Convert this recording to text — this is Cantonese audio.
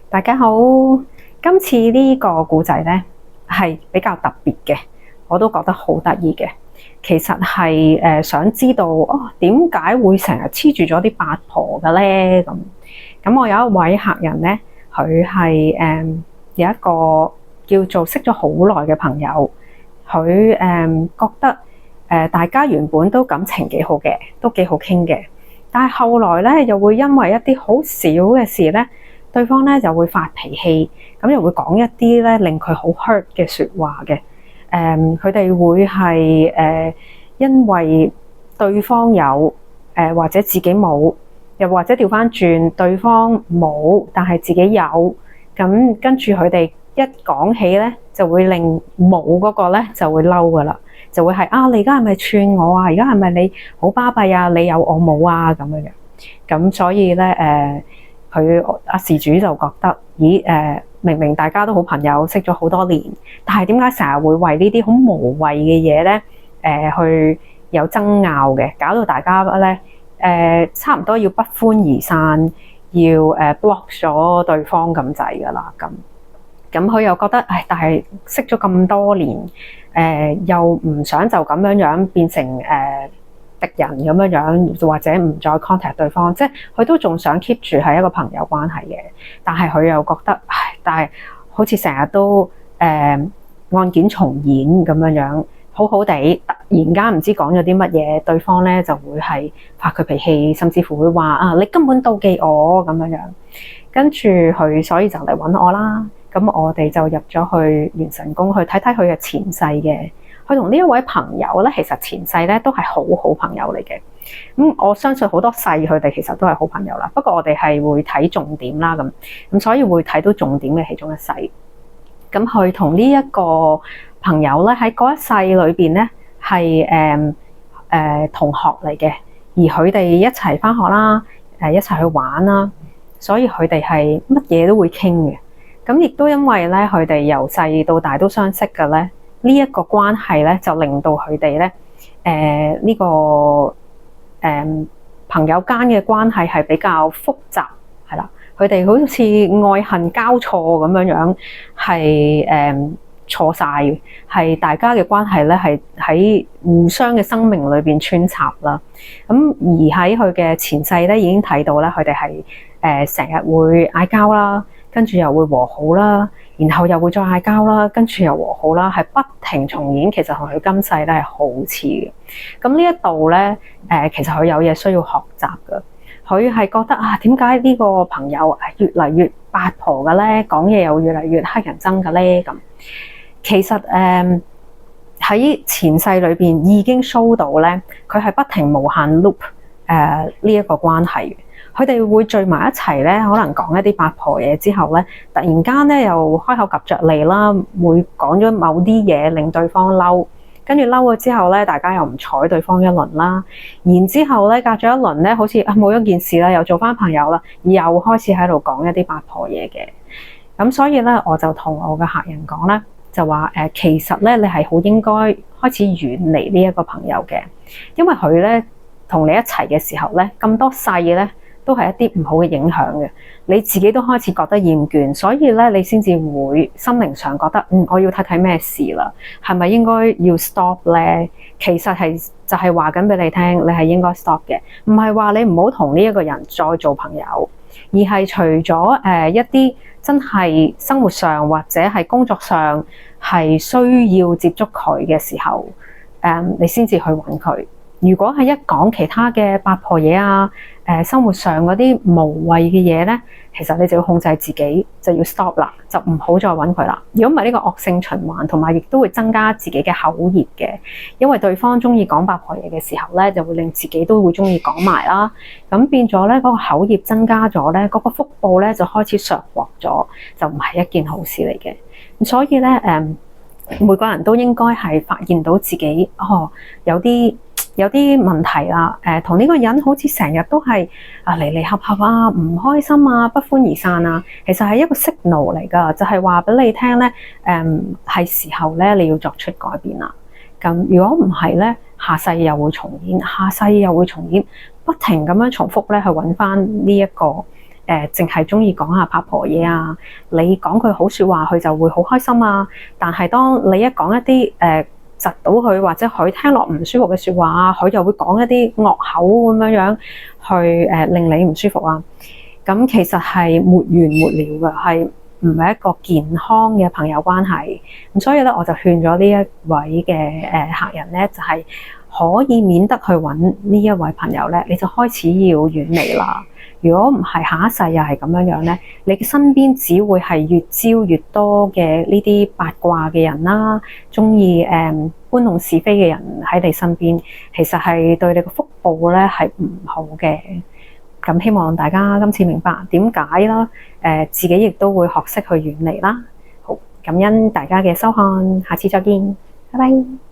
大家好，今次呢個故仔呢係比較特別嘅，我都覺得好得意嘅。其實係想知道點解會成日黐住咗啲八婆嘅呢？咁我有一位客人呢，佢係有一個叫做識咗好耐嘅朋友，佢覺得大家原本都感情幾好嘅，都幾好傾嘅，但係後來呢又會因為一啲好小嘅事呢，對方咧就會發脾氣，咁又會講一啲咧令佢好 hurt 嘅説話嘅。佢哋會係因為對方有或者自己冇，又或者調翻轉對方冇，但係自己有，咁跟住佢哋一講起咧，就會令冇嗰個咧就會嬲噶啦，就會係你而家係咪串我啊？而家係咪你好巴閉啊？你有我冇啊？咁樣嘅，咁所以咧佢事主就覺得，明明大家都好朋友，識咗好多年，但係點解成日會為呢啲好無謂嘅嘢咧，去有爭拗嘅，搞到大家咧，差唔多要不歡而散，要block 咗對方咁滯噶啦，咁佢又覺得，但係識咗咁多年，又唔想就咁樣變成敵人咁樣，或者唔再 contact 對方，即係佢都仲想 keep 住係一個朋友關係嘅，但係佢又覺得，但係好似成日都案件重演咁樣，好好地突然間唔知講咗啲乜嘢，對方咧就會係發佢脾氣，甚至乎會話你根本妒忌我咁樣，跟住佢所以就嚟揾我啦。咁我哋就入咗去元神宮去睇睇佢嘅前世嘅。佢同呢一位朋友咧，其實前世咧都係好好朋友嚟嘅。咁我相信好多世佢哋其實都係好朋友啦。不過我哋係會睇重點啦，咁所以會睇到重點嘅其中一世。咁佢同呢一個朋友咧喺嗰一世裏邊咧係同學嚟嘅，而佢哋一齊返學啦，一齊去玩啦，所以佢哋係乜嘢都會傾嘅。咁亦都因為咧佢哋由細到大都相識嘅咧。呢一個關係咧，就令到佢哋咧，呢個朋友間嘅關係係比較複雜，係啦。佢哋好似愛恨交錯咁樣，係錯晒嘅，係大家嘅關係咧係喺互相嘅生命裏邊穿插啦。咁而喺佢嘅前世咧，已經睇到咧，佢哋係成日會嗌交啦，跟住又會和好啦。然後又會再嗌交啦，跟住又和好啦，係不停重演。其實同佢今世咧係好似嘅。咁呢一度咧，其實佢有嘢需要學習嘅。佢係覺得點解呢個朋友越嚟越八婆嘅咧？講嘢又越嚟越乞人憎嘅咧？咁其實喺前世裏邊已經 show 到咧，佢係不停無限 loop 呢一個關係。佢哋會聚埋一齊咧，可能講一啲八婆嘢之後咧，突然間咧又開口夾着脷啦，會講咗某啲嘢令對方嬲，跟住嬲咗之後咧，大家又唔睬對方一輪啦，然之後咧隔咗一輪咧，好似冇一件事啦，又做翻朋友啦，又開始喺度講一啲八婆嘢嘅。咁所以咧，我就同我嘅客人講咧，就話其實咧你係好應該開始遠離呢一個朋友嘅，因為佢咧同你一齊嘅時候咧，咁多世咧。都係一啲唔好嘅影響嘅，你自己都開始覺得厭倦，所以咧你先至會心靈上覺得我要睇睇咩事啦，係咪應該要 stop 咧？其實係就係話緊俾你聽，你係應該 stop 嘅，唔係話你唔好同呢一個人再做朋友，而係除咗一啲真係生活上或者係工作上係需要接觸佢嘅時候，你先至去揾佢。如果係一講其他嘅八婆嘢生活上嗰啲無謂嘅嘢咧，其實你就要控制自己，就要 stop 啦，就唔好再揾佢啦。如果唔係呢個惡性循環，同埋亦都會增加自己嘅口業嘅，因為對方中意講八婆嘢嘅時候咧，就會令自己都會中意講埋啦。咁變咗咧，嗰個口業增加咗咧，嗰個福報咧就開始削弱咗，就唔係一件好事嚟嘅。咁所以咧，每個人都應該係發現到自己有啲問題啦，同呢個人好似成日都係離離合合唔開心不歡而散其實係一個 signal 嚟㗎，就係話俾你聽咧，係時候咧你要作出改變啦。咁如果唔係咧，下世又會重演，下世又會重演，不停咁樣重複咧去揾翻呢一個淨係中意講下八婆嘢啊，你講句好説話佢就會好開心啊，但係當你一講一啲窒到佢或者佢聽落唔舒服嘅説話啊，佢又會講一啲惡口咁樣去令你唔舒服啊。咁其實係沒完沒了嘅，係唔係一個健康嘅朋友關係。咁所以咧，我就勸咗呢一位嘅客人咧，就係可以免得去揾呢一位朋友咧，你就開始要遠離啦。如果唔係下一世又係咁樣咧，你嘅身邊只會係越招越多嘅呢啲八卦嘅人啦，中意搬弄是非嘅人喺你身邊，其實係對你嘅福報咧係唔好嘅。咁希望大家今次明白點解啦，自己亦都會學識去遠離啦。好，感恩大家嘅收看，下次再見，拜拜。